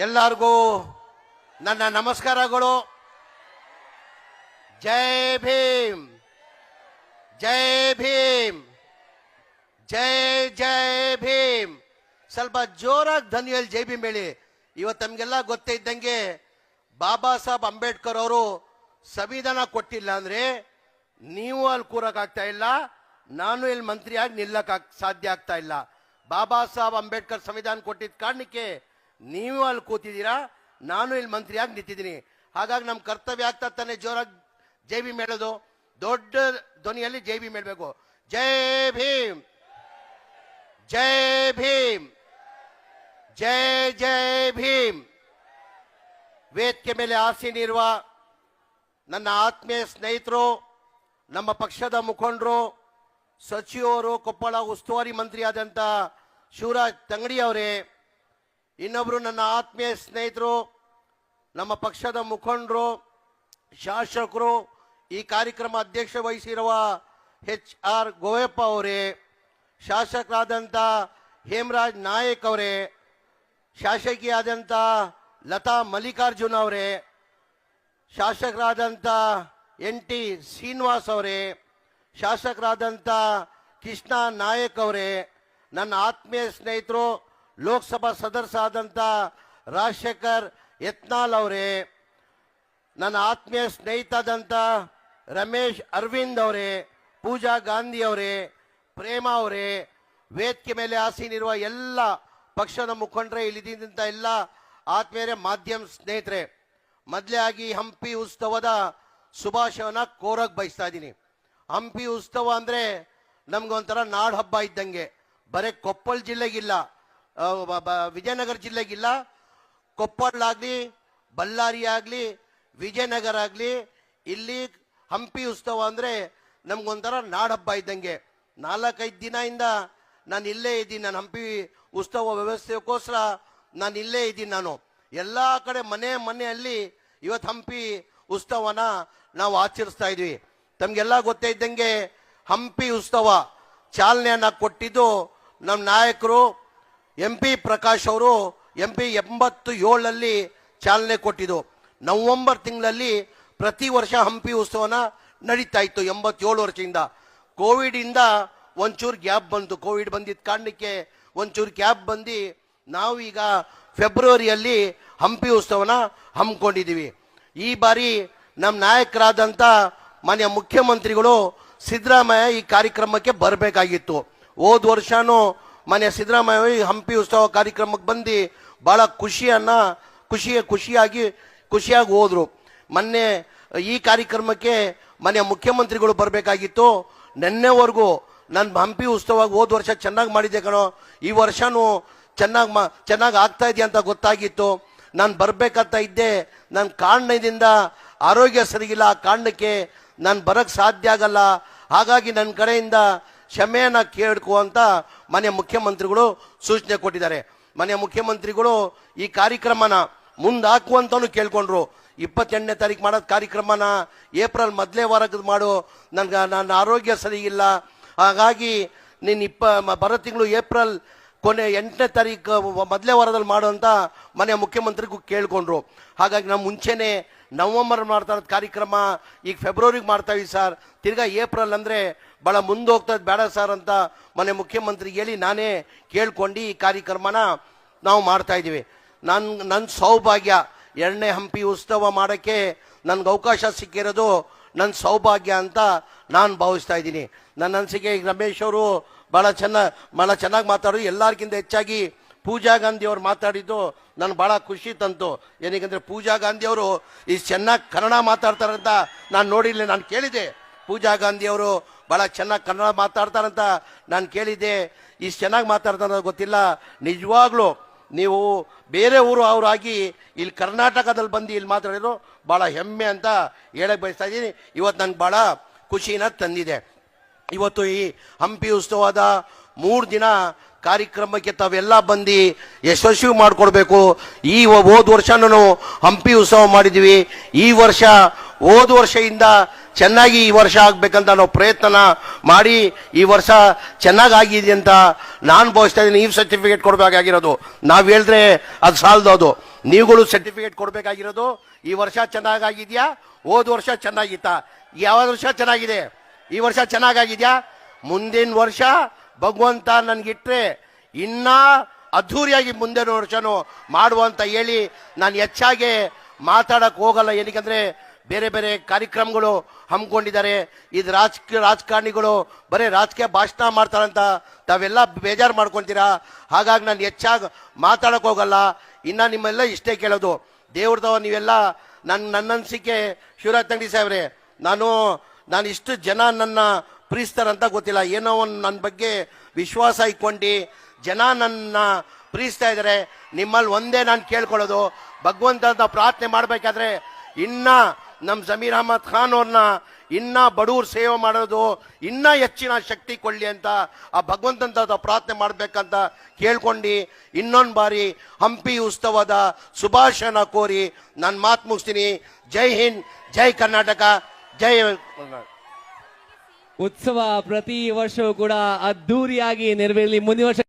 ಎಲ್ಲರಿಗೂ ನನ್ನ ನಮಸ್ಕಾರಗಳು. ಜೈ ಭೀಮ್, ಜೈ ಭೀಮ್, ಜೈ ಜೈ ಭೀಮ್. ಸ್ವಲ್ಪ ಜೋರಾಗಿ ಧ್ವನಿಯಲ್ಲಿ ಜೈ ಭೀಮ್ ಹೇಳಿ. ಇವತ್ತು ನಮಗೆಲ್ಲ ಗೊತ್ತೇ ಇದ್ದಂಗೆ ಬಾಬಾ ಸಾಹೇಬ್ ಅಂಬೇಡ್ಕರ್ ಅವರು ಸಂವಿಧಾನ ಕೊಟ್ಟಿಲ್ಲ ಅಂದ್ರೆ ನೀವು ಅಲ್ಲಿ ಕೂರಕ್ಕಾಗ್ತಾ ಇಲ್ಲ, ನಾನು ಇಲ್ಲಿ ಮಂತ್ರಿಯಾಗಿ ನಿಲ್ಲಕ್ಕೆ ಸಾಧ್ಯ ಆಗ್ತಾ ಇಲ್ಲ. ಬಾಬಾ ಸಾಹೇಬ್ ಅಂಬೇಡ್ಕರ್ ಸಂವಿಧಾನ ಕೊಟ್ಟಿದ್ದ ಕಾರಣಕ್ಕೆ ನೀವು ಅಲ್ಲಿ ಕೂತಿದ್ದೀರಾ, ನಾನು ಇಲ್ಲಿ ಮಂತ್ರಿಯಾಗಿ ನಿಂತಿದ್ದೀನಿ. ಹಾಗಾಗಿ ನಮ್ಮ ಕರ್ತವ್ಯ ಆಗ್ತಾ ತಾನೆ ಜೋರಾಗಿ ಜೈ ಭೀಮ್ ಹೇಳೋದು. ದೊಡ್ಡ ಧ್ವನಿಯಲ್ಲಿ ಜೈ ಭೀಮ್ ಹೇಳಬೇಕು. ಜೈ ಭೀಮ್, ಜೈ ಭೀಮ್, ಜೈ ಜೈ ಭೀಮ್. ವೇದಿಕೆ ಮೇಲೆ ಆಸೀನಿರುವ ನನ್ನ ಆತ್ಮೀಯ ಸ್ನೇಹಿತರು, ನಮ್ಮ ಪಕ್ಷದ ಮುಖಂಡರು, ಸಚಿವರು, ಕೊಪ್ಪಳ ಉಸ್ತುವಾರಿ ಮಂತ್ರಿ ಆದಂಥ ಶಿವರಾಜ್ ತಂಗಡಿ ಅವರೇ, ಇನ್ನೊಬ್ರು ನನ್ನ ಆತ್ಮೀಯ ಸ್ನೇಹಿತರು, ನಮ್ಮ ಪಕ್ಷದ ಮುಖಂಡರು, ಶಾಸಕರು, ಈ ಕಾರ್ಯಕ್ರಮ ಅಧ್ಯಕ್ಷ ವಹಿಸಿರುವ HR ಗೋಯಪ್ಪ ಅವರೇ, ಶಾಸಕರಾದಂಥ ಹೇಮರಾಜ್ ನಾಯಕ್ ಅವರೇ, ಶಾಸಕಿಯಾದಂಥ ಲತಾ ಮಲ್ಲಿಕಾರ್ಜುನ್ ಅವರೇ, ಶಾಸಕರಾದಂಥ NT ಶ್ರೀನಿವಾಸ್ ಅವರೇ, ಶಾಸಕರಾದಂಥ ಕೃಷ್ಣ ನಾಯಕ್ ಅವರೇ, ನನ್ನ ಆತ್ಮೀಯ ಸ್ನೇಹಿತರು, ಲೋಕಸಭಾ ಸದಸ್ಯರಾದಂಥ ರಾಜಶೇಖರ್ ಯತ್ನಾಳ್ ಅವರೇ, ನನ್ನ ಆತ್ಮೀಯ ಸ್ನೇಹಿತರಾದಂಥ ರಮೇಶ್ ಅರವಿಂದ್ ಅವರೇ, ಪೂಜಾ ಗಾಂಧಿ ಅವರೇ, ಪ್ರೇಮ ಅವರೇ, ವೇದಿಕೆ ಮೇಲೆ ಆಸೀನಿರುವ ಎಲ್ಲ ಪಕ್ಷದ ಮುಖಂಡರೇ, ಇಲ್ಲಿದ್ದಂಥ ಎಲ್ಲ ಆತ್ಮೀಯರೇ, ಮಾಧ್ಯಮ ಸ್ನೇಹಿತರೆ, ಮೊದಲೇ ಆಗಿ ಹಂಪಿ ಉತ್ಸವದ ಶುಭಾಶಯನ ಕೋರಕ್ಕೆ ಬಯಸ್ತಾ ಇದ್ದೀನಿ. ಹಂಪಿ ಉತ್ಸವ ಅಂದರೆ ನಮ್ಗೊಂಥರ ನಾಡ ಹಬ್ಬ ಇದ್ದಂಗೆ. ಬರೀ ಕೊಪ್ಪಳ ಜಿಲ್ಲೆಗಿಲ್ಲ, ವಿಜಯನಗರ ಜಿಲ್ಲೆಗಿಲ್ಲ, ಕೊಪ್ಪಳ ಆಗಲಿ, ಬಳ್ಳಾರಿ ಆಗಲಿ, ವಿಜಯನಗರ ಆಗಲಿ, ಇಲ್ಲಿ ಹಂಪಿ ಉತ್ಸವ ಅಂದರೆ ನಮ್ಗೊಂಥರ ನಾಡ ಹಬ್ಬ ಇದ್ದಂಗೆ. 4-5 ದಿನದಿಂದ ನಾನು ಇಲ್ಲೇ ಇದ್ದೀನಿ. ನಾನು ಹಂಪಿ ಉತ್ಸವ ವ್ಯವಸ್ಥೆಗೋಸ್ಕರ ನಾನು ಇಲ್ಲೇ ಇದ್ದೀನಿ. ನಾನು ಎಲ್ಲ ಕಡೆ ಮನೆಯಲ್ಲಿ ಇವತ್ತು ಹಂಪಿ ಉತ್ಸವನ ನಾವು ಆಚರಿಸ್ತಾ ಇದ್ವಿ. ತಮಗೆಲ್ಲ ಗೊತ್ತೇ ಇದ್ದಂಗೆ ಹಂಪಿ ಉತ್ಸವ ಚಾಲನೆಯನ್ನು ಕೊಟ್ಟಿದ್ದು ನಮ್ಮ ನಾಯಕರು MP ಪ್ರಕಾಶ್ ಅವರು. MP 87ರಲ್ಲಿ ಚಾಲನೆ ಕೊಟ್ಟಿದ್ದು. ನವೆಂಬರ್ ತಿಂಗಳಲ್ಲಿ ಪ್ರತಿ ವರ್ಷ ಹಂಪಿ ಉತ್ಸವನ ನಡೀತಾ ಇತ್ತು 87 ವರ್ಷದಿಂದ. ಕೋವಿಡಿಂದ ಒಂಚೂರು ಗ್ಯಾಪ್ ಬಂತು. ಕೋವಿಡ್ ಬಂದಿದ್ದ ಕಾರಣಕ್ಕೆ ಒಂಚೂರು ಗ್ಯಾಪ್ ಬಂದು ನಾವೀಗ ಫೆಬ್ರವರಿಯಲ್ಲಿ ಹಂಪಿ ಉತ್ಸವನ ಹಮ್ಮಿಕೊಂಡಿದ್ದೀವಿ. ಈ ಬಾರಿ ನಮ್ಮ ನಾಯಕರಾದಂಥ ಮಾನ್ಯ ಮುಖ್ಯಮಂತ್ರಿಗಳು ಸಿದ್ದರಾಮಯ್ಯ ಈ ಕಾರ್ಯಕ್ರಮಕ್ಕೆ ಬರಬೇಕಾಗಿತ್ತು. ಹೋದ ವರ್ಷನೂ ಮಾನ್ಯ ಸಿದ್ದರಾಮಯ್ಯ ಹಂಪಿ ಉತ್ಸವ ಕಾರ್ಯಕ್ರಮಕ್ಕೆ ಬಂದು ಭಾಳ ಖುಷಿಯಾಗಿ ಹೋದ್ರು. ಮೊನ್ನೆ ಈ ಕಾರ್ಯಕ್ರಮಕ್ಕೆ ಮಾನ್ಯ ಮುಖ್ಯಮಂತ್ರಿಗಳು ಬರಬೇಕಾಗಿತ್ತು. ನಿನ್ನೆವರೆಗೂ ನಾನು ಹಂಪಿ ಉತ್ಸವ ಹೋದ ವರ್ಷ ಚೆನ್ನಾಗಿ ಮಾಡಿದ್ದೆ ಕಣೋ, ಈ ವರ್ಷನೂ ಚೆನ್ನಾಗಿ ಆಗ್ತಾ ಇದೆಯಾ ಅಂತ ಗೊತ್ತಾಗಿತ್ತು. ನಾನು ಬರಬೇಕಂತ ಇದ್ದೆ. ನನ್ನ ಕಾರಣದಿಂದ ಆರೋಗ್ಯ ಸರಿಗಿಲ್ಲ, ಆ ಕಾರಣಕ್ಕೆ ನಾನು ಬರೋಕ್ಕೆ ಸಾಧ್ಯ ಆಗಲ್ಲ. ಹಾಗಾಗಿ ನನ್ನ ಕಡೆಯಿಂದ ಕ್ಷಮೆಯನ್ನು ಕೇಳ್ಕೊ ಅಂತ ಮಾನ್ಯ ಮುಖ್ಯಮಂತ್ರಿಗಳು ಸೂಚನೆ ಕೊಟ್ಟಿದ್ದಾರೆ. ಮಾನ್ಯ ಮುಖ್ಯಮಂತ್ರಿಗಳು ಈ ಕಾರ್ಯಕ್ರಮನ ಮುಂದೆ ಹಾಕುವಂತನೂ ಕೇಳ್ಕೊಂಡ್ರು. 28ನೇ ತಾರೀಕು ಮಾಡೋದು ಕಾರ್ಯಕ್ರಮನ ಏಪ್ರಿಲ್ ಮೊದಲೇ ವಾರಕ್ಕೆ ಮಾಡು, ನನ್ನ ಆರೋಗ್ಯ ಸರಿಗಿಲ್ಲ, ಹಾಗಾಗಿ ನೀನು ಬರೋ ತಿಂಗಳು ಏಪ್ರಿಲ್ ಕೊನೆ 8ನೇ ತಾರೀಕು ಮೊದಲೇ ವಾರದಲ್ಲಿ ಮಾಡು ಅಂತ ಮಾನ್ಯ ಮುಖ್ಯಮಂತ್ರಿಗೂ ಕೇಳ್ಕೊಂಡ್ರು. ಹಾಗಾಗಿ ನಾವು ಮುಂಚೆನೇ ನವೆಂಬರ್ ಮಾಡ್ತಾ ಇರೋದು ಕಾರ್ಯಕ್ರಮ ಈಗ ಫೆಬ್ರವರಿಗೆ ಮಾಡ್ತಾ ಇದ್ದೀವಿ ಸರ್, ತಿರ್ಗಾ ಏಪ್ರಿಲ್ ಅಂದರೆ ಭಾಳ ಮುಂದೆ ಹೋಗ್ತದೆ ಬೇಡ ಸರ್ ಅಂತ ಮಾನ್ಯ ಮುಖ್ಯಮಂತ್ರಿಗೆ ಹೇಳಿ ನಾನೇ ಕೇಳ್ಕೊಂಡು ಈ ಕಾರ್ಯಕ್ರಮನ ನಾವು ಮಾಡ್ತಾ ಇದ್ದೀವಿ. ನನ್ನ ಸೌಭಾಗ್ಯ 2ನೇ ಹಂಪಿ ಉತ್ಸವ ಮಾಡೋಕ್ಕೆ ನನಗೆ ಅವಕಾಶ ಸಿಕ್ಕಿರೋದು ನನ್ನ ಸೌಭಾಗ್ಯ ಅಂತ ನಾನು ಭಾವಿಸ್ತಾ ಇದ್ದೀನಿ. ನನ್ನ ಅನಿಸಿಕೆ ಈಗ ರಮೇಶ್ ಅವರು ಭಾಳ ಚೆನ್ನಾಗಿ ಮಾತಾಡೋದು. ಎಲ್ಲರಿಗಿಂತ ಹೆಚ್ಚಾಗಿ ಪೂಜಾ ಗಾಂಧಿ ಅವರು ಮಾತಾಡಿದ್ದು ನನಗೆ ಭಾಳ ಖುಷಿ ತಂತು. ಏನಕ್ಕೆ ಪೂಜಾ ಗಾಂಧಿ ಅವರು ಇಷ್ಟು ಚೆನ್ನಾಗಿ ಕನ್ನಡ ಮಾತಾಡ್ತಾರಂತ ನಾನು ನೋಡಿಲ್ಲ. ನಾನು ಕೇಳಿದೆ ಪೂಜಾ ಗಾಂಧಿ ಅವರು ಭಾಳ ಚೆನ್ನಾಗಿ ಕನ್ನಡ ಮಾತಾಡ್ತಾರಂತ ನಾನು ಕೇಳಿದ್ದೆ. ಇಷ್ಟು ಚೆನ್ನಾಗಿ ಮಾತಾಡ್ತಾರ ಗೊತ್ತಿಲ್ಲ. ನಿಜವಾಗ್ಲೂ ನೀವು ಬೇರೆ ಊರು ಅವರಾಗಿ ಇಲ್ಲಿ ಕರ್ನಾಟಕದಲ್ಲಿ ಬಂದು ಇಲ್ಲಿ ಮಾತಾಡಿದ್ರು ಭಾಳ ಹೆಮ್ಮೆ ಅಂತ ಹೇಳಕ್ಕೆ ಬಯಸ್ತಾ ಇದ್ದೀನಿ. ಇವತ್ತು ನನಗೆ ಭಾಳ ಖುಷಿನ ತಂದಿದೆ. ಇವತ್ತು ಈ ಹಂಪಿ ಉತ್ಸವದ 3 ದಿನ ಕಾರ್ಯಕ್ರಮಕ್ಕೆ ತಾವೆಲ್ಲ ಬಂದು ಯಶಸ್ವಿ ಮಾಡಿಕೊಡ್ಬೇಕು. ಹೋದ ವರ್ಷನೂ ಹಂಪಿ ಉತ್ಸವ ಮಾಡಿದ್ವಿ. ಈ ವರ್ಷ ಹೋದ ವರ್ಷದಿಂದ ಚೆನ್ನಾಗಿ ಈ ವರ್ಷ ಆಗ್ಬೇಕಂತ ನಾವು ಪ್ರಯತ್ನ ಮಾಡಿ ಈ ವರ್ಷ ಚೆನ್ನಾಗಿದೆ ಅಂತ ನಾನು ಭಾವಿಸ್ತಾ ಇದ್ದೀನಿ. ಈ ಸರ್ಟಿಫಿಕೇಟ್ ಕೊಡಬೇಕಾಗಿರೋದು ನಾವು ಹೇಳಿದ್ರೆ ಅದು ಸಾಲದು. ಅದು ನೀವುಗಳು ಸರ್ಟಿಫಿಕೇಟ್ ಕೊಡಬೇಕಾಗಿರೋದು ಈ ವರ್ಷ ಚೆನ್ನಾಗಿದ್ಯಾ, ಹೋದ ವರ್ಷ ಚೆನ್ನಾಗಿತ್ತಾ? ಯಾವ ವರ್ಷ ಚೆನ್ನಾಗಿದೆ? ಈ ವರ್ಷ ಚೆನ್ನಾಗಿದ್ಯಾ? ಮುಂದಿನ ವರ್ಷ ಭಗವಂತ ನನ್ಗಿಟ್ರೆ ಇನ್ನ ಅದ್ಧೂರಿಯಾಗಿ ಮುಂದಿನ ವರ್ಷನೂ ಮಾಡುವಂತ ಹೇಳಿ ನಾನು ಹೆಚ್ಚಾಗಿ ಮಾತಾಡಕ್ ಹೋಗಲ್ಲ. ಏನಕ್ಕಂದ್ರೆ ಬೇರೆ ಬೇರೆ ಕಾರ್ಯಕ್ರಮಗಳು ಹಮ್ಮಿಕೊಂಡಿದ್ದಾರೆ. ಇದು ರಾಜಕಾರಣಿಗಳು ಬರೀ ರಾಜಕೀಯ ಭಾಷಣ ಮಾಡ್ತಾರಂತ ತಾವೆಲ್ಲ ಬೇಜಾರು ಮಾಡ್ಕೊಳ್ತೀರಾ. ಹಾಗಾಗಿ ನಾನು ಹೆಚ್ಚಾಗಿ ಮಾತಾಡಕ್ ಹೋಗಲ್ಲ. ಇನ್ನ ನಿಮ್ಮೆಲ್ಲ ಇಷ್ಟೇ ಕೇಳೋದು, ದೇವ್ರದವ ನೀವೆಲ್ಲ ನನ್ನ ಅನಿಸಿಕೆ ಶಿವರಾಜ್ ತಂಗಡಿ ಸಾಹೇಬ್ರೆ, ನಾನು ಇಷ್ಟು ಜನ ನನ್ನ ಪ್ರೀತಿಸ್ತಾರಂತ ಗೊತ್ತಿಲ್ಲ. ಏನೋ ಒಂದು ನನ್ನ ಬಗ್ಗೆ ವಿಶ್ವಾಸ ಇಟ್ಕೊಂಡು ಜನ ನನ್ನ ಪ್ರೀತಿಸ್ತಾ ಇದ್ದಾರೆ. ನಿಮ್ಮಲ್ಲಿ ಒಂದೇ ನಾನು ಕೇಳ್ಕೊಳ್ಳೋದು, ಭಗವಂತ ಪ್ರಾರ್ಥನೆ ಮಾಡಬೇಕಾದ್ರೆ ಇನ್ನ ನಮ್ಮ ಜಮೀರ್ ಅಹಮದ್ ಖಾನ್ ಅವ್ರನ್ನ ಇನ್ನ ಬಡವ್ರ ಸೇವೆ ಮಾಡೋದು ಇನ್ನ ಹೆಚ್ಚಿನ ಶಕ್ತಿ ಕೊಳ್ಳಿ ಅಂತ ಆ ಭಗವಂತಂತ ಪ್ರಾರ್ಥನೆ ಮಾಡ್ಬೇಕಂತ ಕೇಳ್ಕೊಂಡು ಇನ್ನೊಂದು ಬಾರಿ ಹಂಪಿ ಉತ್ಸವದ ಶುಭಾಶಯನ ಕೋರಿ ನಾನು ಮಾತು ಮುಗಿಸ್ತೀನಿ. ಜೈ ಹಿಂದ್, ಜೈ ಕರ್ನಾಟಕ, ಜೈ. ಉತ್ಸವ ಪ್ರತಿ ವರ್ಷವೂ ಕೂಡ ಅದ್ದೂರಿಯಾಗಿ ನೆರವೇರಲಿ. ಮುಂದಿನ ವರ್ಷ